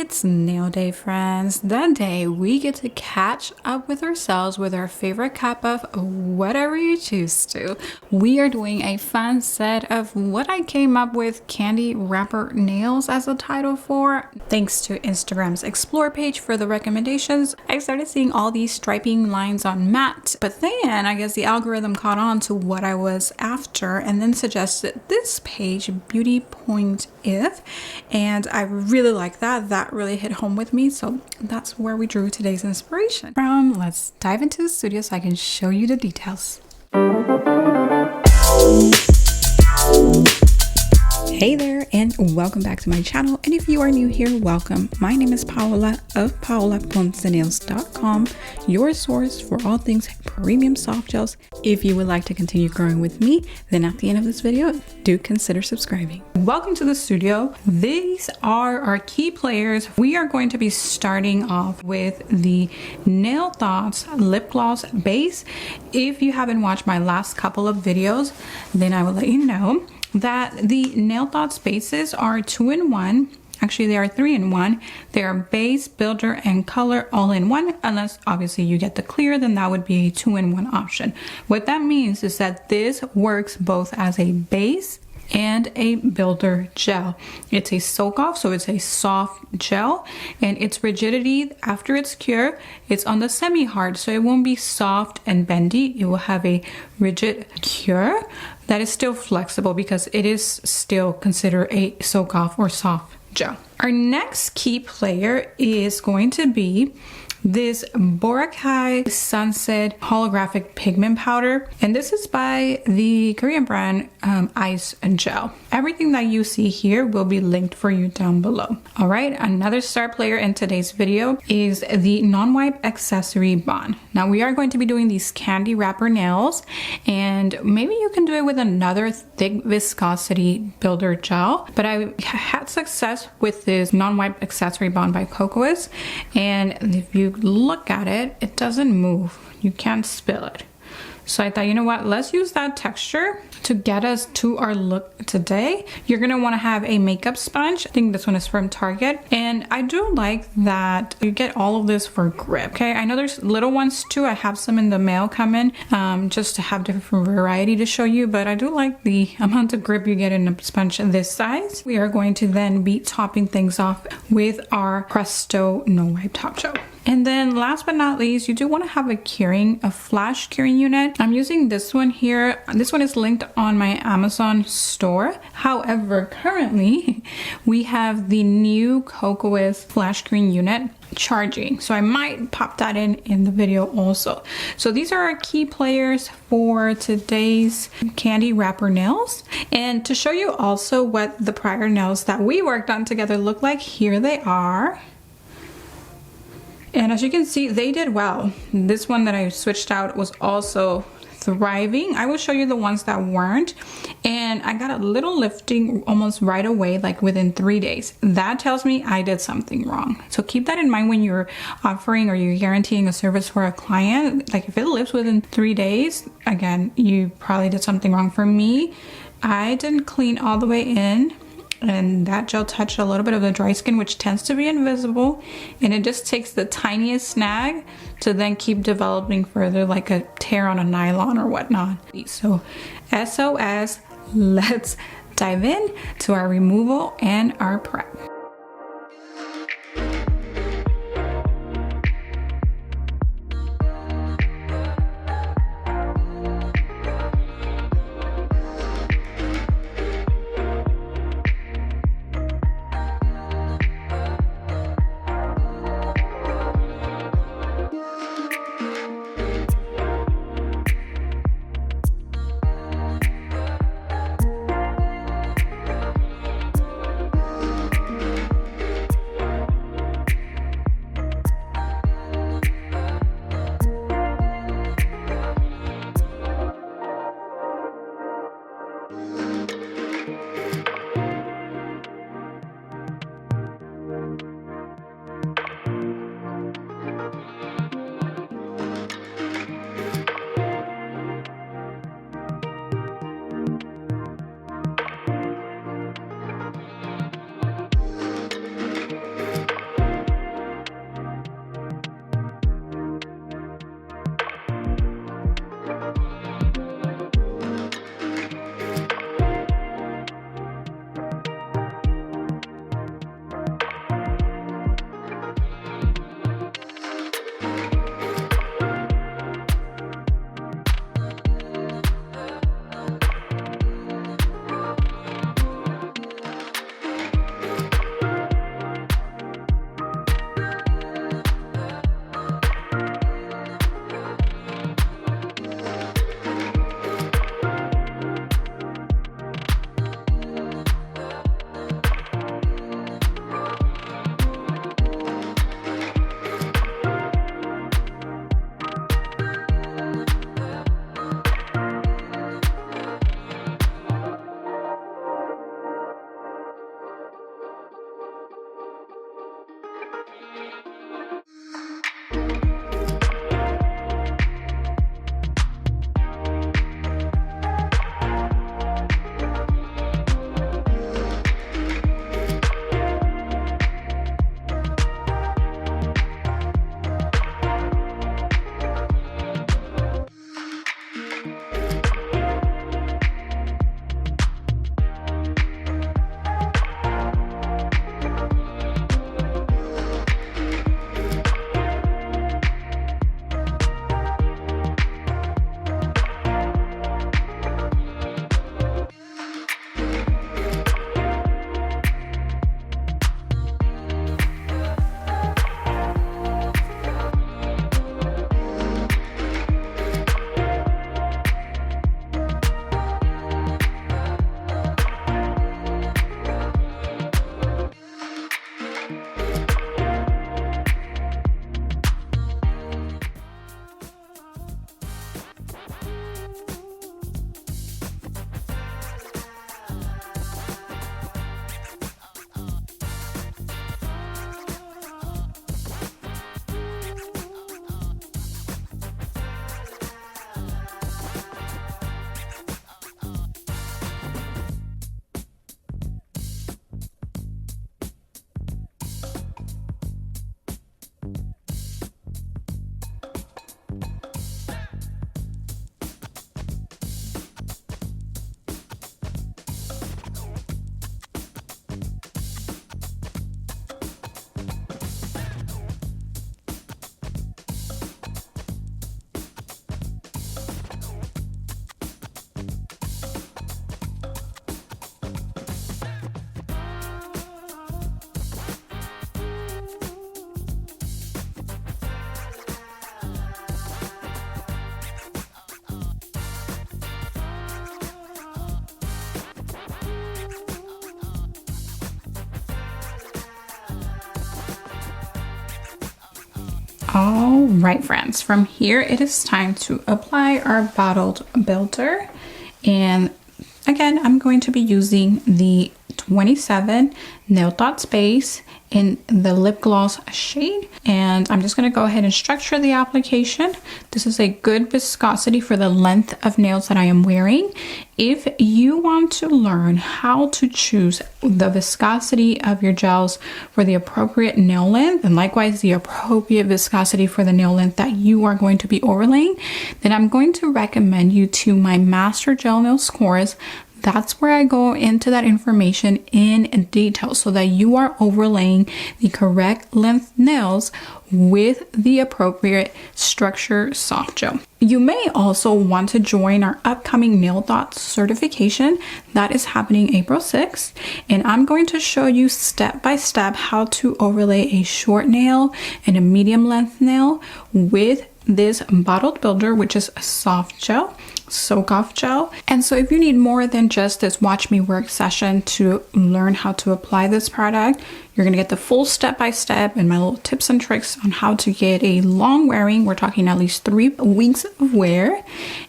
It's nail day, friends. The day we get to catch up with ourselves with our favorite cup of whatever you choose to. We are doing a fun set of what I came up with, candy wrapper nails as a title for. Thanks to Instagram's explore page for the recommendations, I started seeing all these striping lines on matte, but then I guess the algorithm caught on to what I was after and then suggested this page, Beauty Point If, and I really like that. That really hit home with me, so that's where we drew today's inspiration from. Let's dive into the studio so I can show you the details. Hey there, and welcome back to my channel. And if you are new here, welcome. My name is Paola of PaolaPonceNails.com, your source for all things premium soft gels. If you would like to continue growing with me, then at the end of this video, do consider subscribing. Welcome to the studio. These are our key players. We are going to be starting off with the Nail Thoughts Lip Gloss Base. If you haven't watched my last couple of videos, then I will let you know that the Nail Thoughts bases are 2-in-1. Actually, they are 3-in-1. They are base, builder, and color all in one. Unless obviously you get the clear, then that would be a 2-in-1 option. What that means is that this works both as a base and a builder gel. It's a soak off, so it's a soft gel, and its rigidity after it's cure, it's on the semi-hard, so it won't be soft and bendy. It will have a rigid cure that is still flexible because it is still considered a soak off or soft gel. Our next key player is going to be this Boracay Sunset Holographic Pigment Powder, and this is by the Korean brand ICEGEL. Everything that you see here will be linked for you down below. All right, another star player in today's video is the Nonwipe Accessory Bond. Now we are going to be doing these candy wrapper nails, and maybe you can do it with another thick viscosity builder gel, but I had success with this Nonwipe Accessory Bond by Kokoist, and if you look at it, it doesn't move. You can't spill it. So I thought, you know what, let's use that texture to get us to our look today. You're gonna want to have a makeup sponge. I think this one is from Target, and I do like that you get all of this for grip. Okay, I know there's little ones too. I have some in the mail coming just to have different variety to show you, but I do like the amount of grip you get in a sponge this size. We are going to then be topping things off with our Presto No Wipe Top Gel. And then last but not least, you do want to have a flash curing unit. I'm using this one here. This one is linked on my Amazon store. However, currently we have the new Kokoist flash curing unit charging, so I might pop that in the video also. So these are our key players for today's candy wrapper nails. And to show you also what the prior nails that we worked on together look like, here they are. And as you can see, they did well. This one that I switched out was also thriving. I will show you the ones that weren't, and I got a little lifting almost right away, like within 3 days. That tells me I did something wrong. So keep that in mind when you're offering or you're guaranteeing a service for a client. Like if it lifts within 3 days, again, you probably did something wrong. For me, I didn't clean all the way in, and that gel touched a little bit of the dry skin, which tends to be invisible, and it just takes the tiniest snag to then keep developing further, like a tear on a nylon or whatnot. So SOS, let's dive in to our removal and our prep. All right, friends, from here it is time to apply our bottled builder. And again, I'm going to be using the 27 Nail Thoughts Base in the lip gloss shade, and I'm just going to go ahead and structure the application. This is a good viscosity for the length of nails that I am wearing. If you want to learn how to choose the viscosity of your gels for the appropriate nail length, and likewise the appropriate viscosity for the nail length that you are going to be overlaying, then I'm going to recommend you to my Master Gel Nail Scores. That's where I go into that information in detail so that you are overlaying the correct length nails with the appropriate structure soft gel. You may also want to join our upcoming Nail Thoughts certification that is happening April 6th, and I'm going to show you step by step how to overlay a short nail and a medium length nail with this bottled builder, which is a soft gel, soak off gel. And so if you need more than just this watch me work session to learn how to apply this product, you're going to get the full step-by-step and my little tips and tricks on how to get a long wearing, we're talking at least 3 weeks of wear,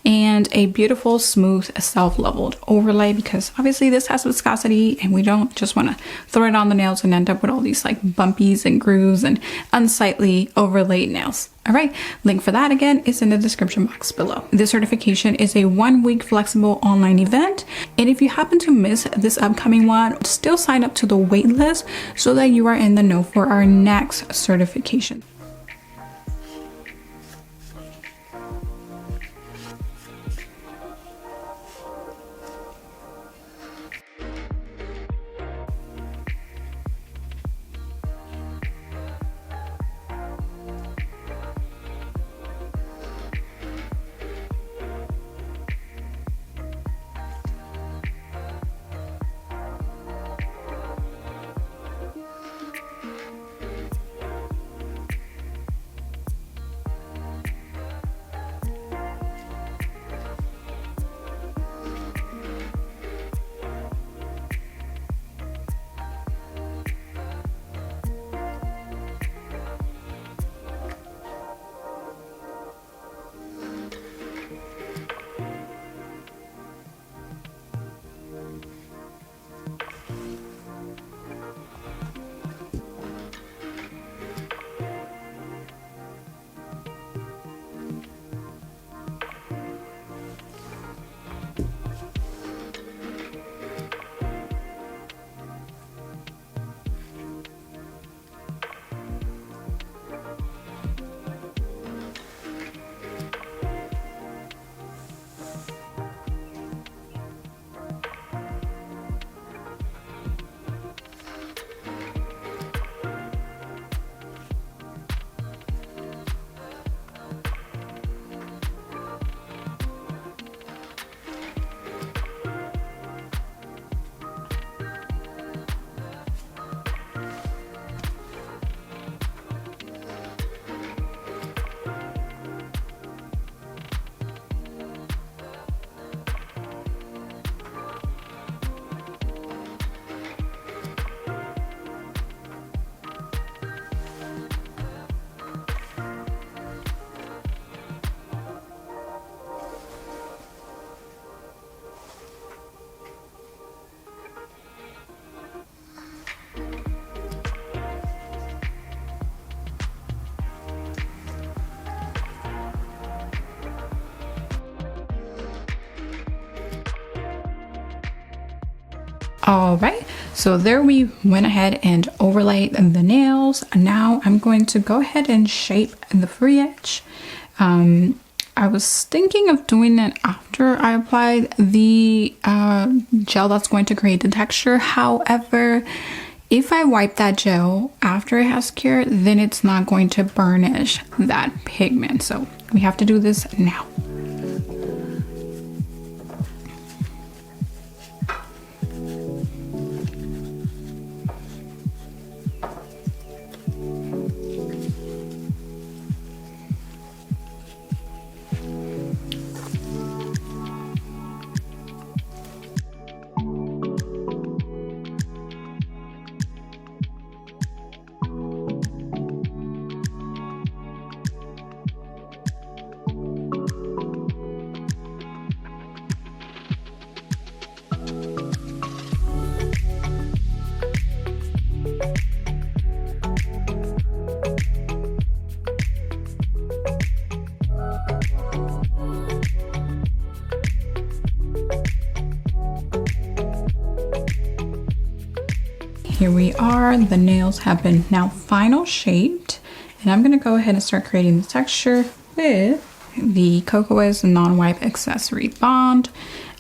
and a beautiful smooth self-leveled overlay, because obviously this has viscosity and we don't just want to throw it on the nails and end up with all these like bumpies and grooves and unsightly overlaid nails. All right, link for that again is in the description box below. This certification is a 1-week flexible online event, and if you happen to miss this upcoming one, still sign up to the wait list so that you are in the know for our next certification. All right, so there we went ahead and overlaid the nails. Now I'm going to go ahead and shape the free edge. I was thinking of doing it after I applied the gel that's going to create the texture. However, if I wipe that gel after it has cured, then it's not going to burnish that pigment. So we have to do this now. here we are. The nails have been now final shaped, and I'm going to go ahead and start creating the texture with the Kokoist Nonwipe Accessory Bond.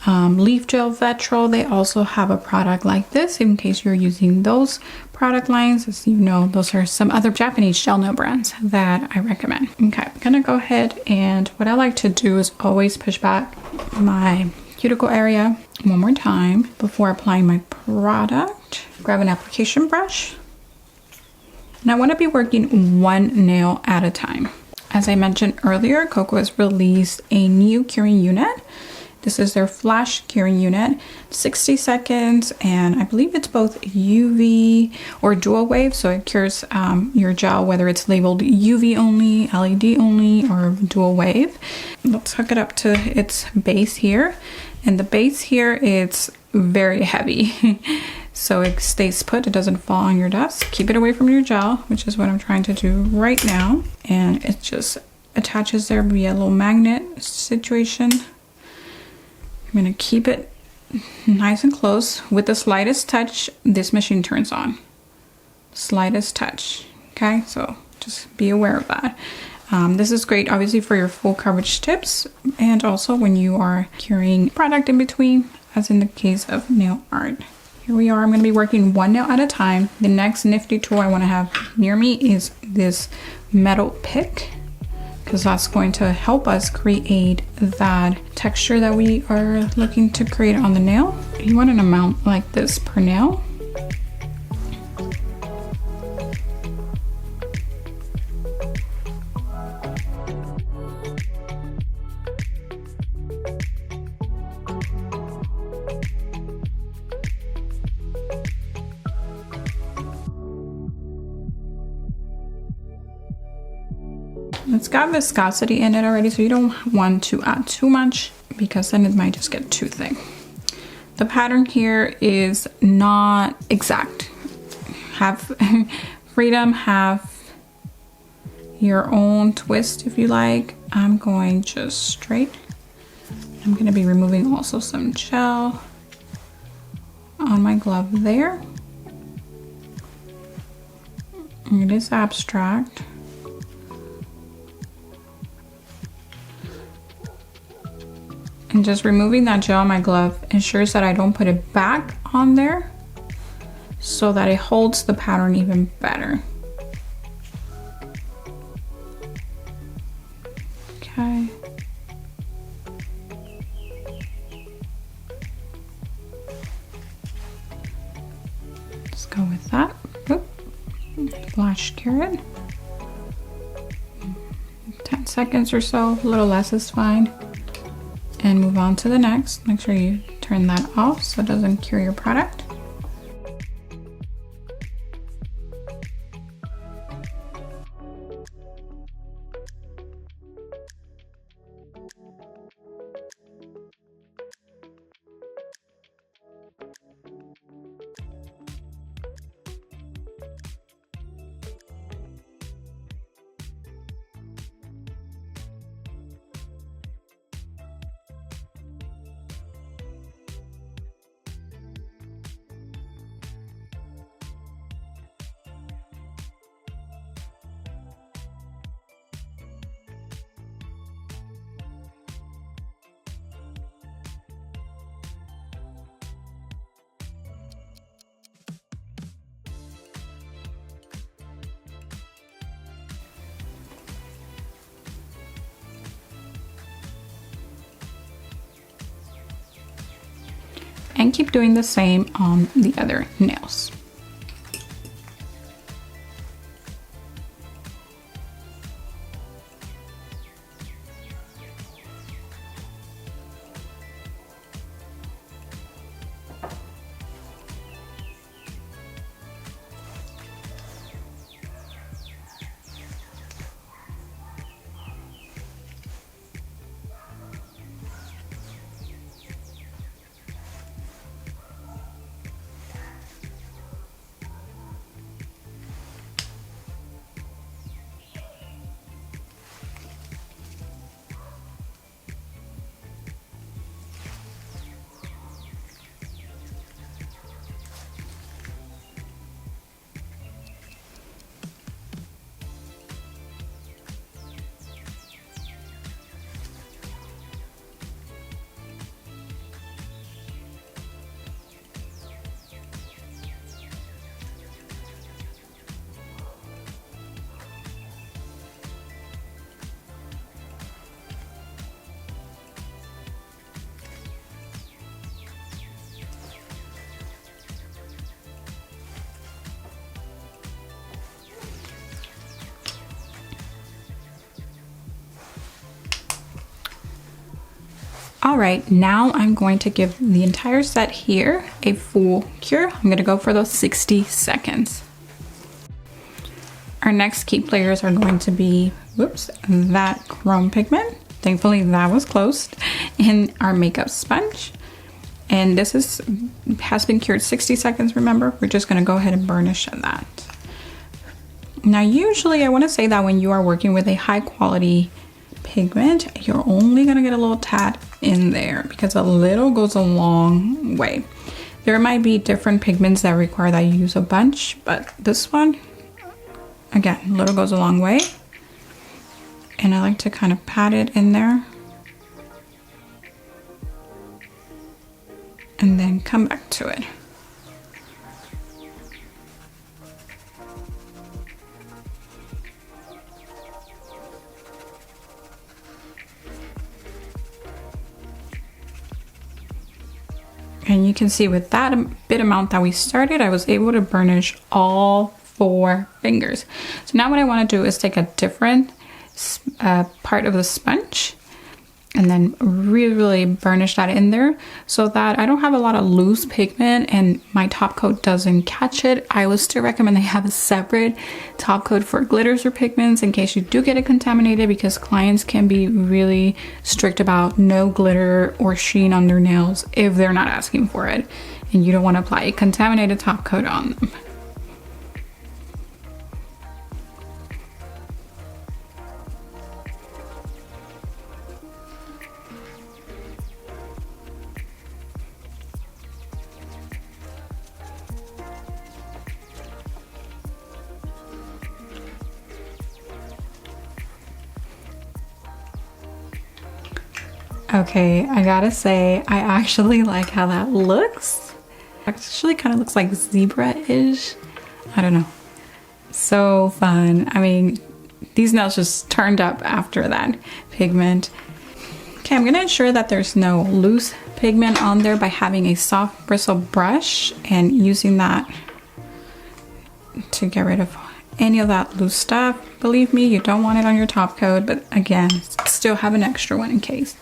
LEAFGEL Vetro, they also have a product like this in case you're using those product lines. As you know, those are some other Japanese gel nail brands that I recommend. Okay, I'm gonna go ahead, and what I like to do is always push back my cuticle area one more time before applying my product. Grab an application brush, and I want to be working one nail at a time. As I mentioned earlier, Kokoist released a new curing unit. This is their flash curing unit, 60 seconds, and I believe it's both UV or dual wave, so it cures your gel, whether it's labeled UV only, LED only, or dual wave. Let's hook it up to its base here, and the base here is very heavy, so it stays put, it doesn't fall on your desk. Keep it away from your gel, which is what I'm trying to do right now, and it just attaches there via a little magnet situation. I'm gonna keep it nice and close. With the slightest touch, this machine turns on. Slightest touch, okay? So just be aware of that. This is great, obviously, for your full coverage tips, and also when you are curing product in between, as in the case of nail art. Here we are, I'm gonna be working one nail at a time. The next nifty tool I wanna have near me is this metal pick, because that's going to help us create that texture that we are looking to create on the nail. You want an amount like this per nail. It's got viscosity in it already, so you don't want to add too much because then it might just get too thick. The pattern here is not exact. Have freedom, have your own twist if you like. I'm going just straight. I'm going to be removing also some gel on my glove there. It is abstract. And just removing that gel on my glove ensures that I don't put it back on there so that it holds the pattern even better. Okay. Let's go with that. Oop. Flash cure it. 10 seconds or so, a little less is fine. And move on to the next. Make sure you turn that off so it doesn't cure your product. And keep doing the same on the other nails. All right, now I'm going to give the entire set here a full cure. I'm going to go for those 60 seconds. Our next key players are going to be, whoops, that chrome pigment. Thankfully that was closed. And our makeup sponge. And this has been cured 60 seconds, remember? We're just gonna go ahead and burnish that. Now, usually I wanna say that when you are working with a high quality pigment, you're only gonna get a little tad in there because a little goes a long way. There might be different pigments that require that you use a bunch, but this one, again, a little goes a long way. And I like to kind of pat it in there. And then come back to it. And you can see with that bit amount that we started, I was able to burnish all 4 fingers. So now what I want to do is take a different part of the sponge and then really burnish that in there so that I don't have a lot of loose pigment and my top coat doesn't catch it. I would still recommend they have a separate top coat for glitters or pigments in case you do get it contaminated, because clients can be really strict about no glitter or sheen on their nails if they're not asking for it, and you don't want to apply a contaminated top coat on them. Okay, I gotta say, I actually like how that looks. Actually kind of looks like zebra-ish. I don't know. So fun. I mean, these nails just turned up after that pigment. Okay, I'm gonna ensure that there's no loose pigment on there by having a soft bristle brush and using that to get rid of any of that loose stuff. Believe me, you don't want it on your top coat, but again, still have an extra one in case.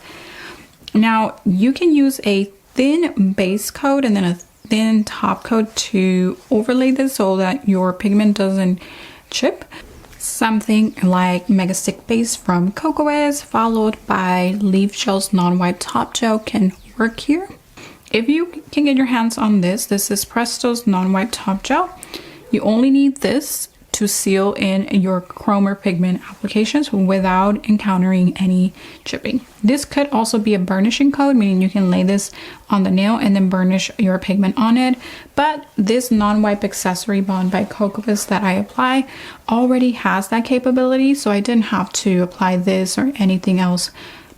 Now, you can use a thin base coat and then a thin top coat to overlay this so that your pigment doesn't chip. Something like Mega Stick Base from Kokoist followed by LEAFGEL's Non-Wipe Top Gel can work here. If you can get your hands on this is Presto's Non-Wipe Top Gel. You only need this to seal in your chrome or pigment applications without encountering any chipping. This could also be a burnishing coat, meaning you can lay this on the nail and then burnish your pigment on it. But this Non-Wipe Accessory Bond by Kokoist that I apply already has that capability, so I didn't have to apply this or anything else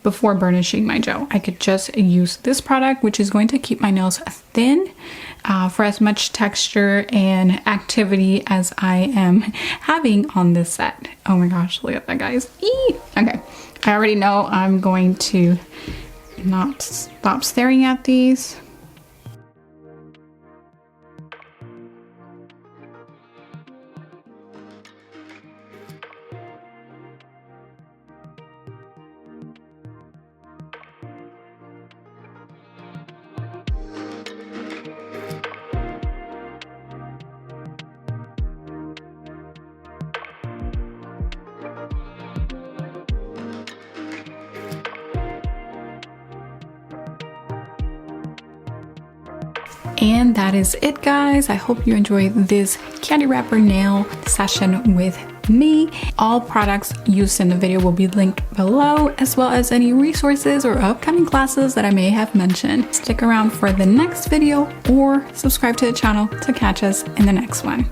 before burnishing my gel. I could just use this product, which is going to keep my nails thin for as much texture and activity as I am having on this set. Oh my gosh, look at that, guys. Eee! Okay, I already know I'm going to not stop staring at these. And that is it, guys. I hope you enjoyed this candy wrapper nail session with me. All products used in the video will be linked below, as well as any resources or upcoming classes that I may have mentioned. Stick around for the next video or subscribe to the channel to catch us in the next one.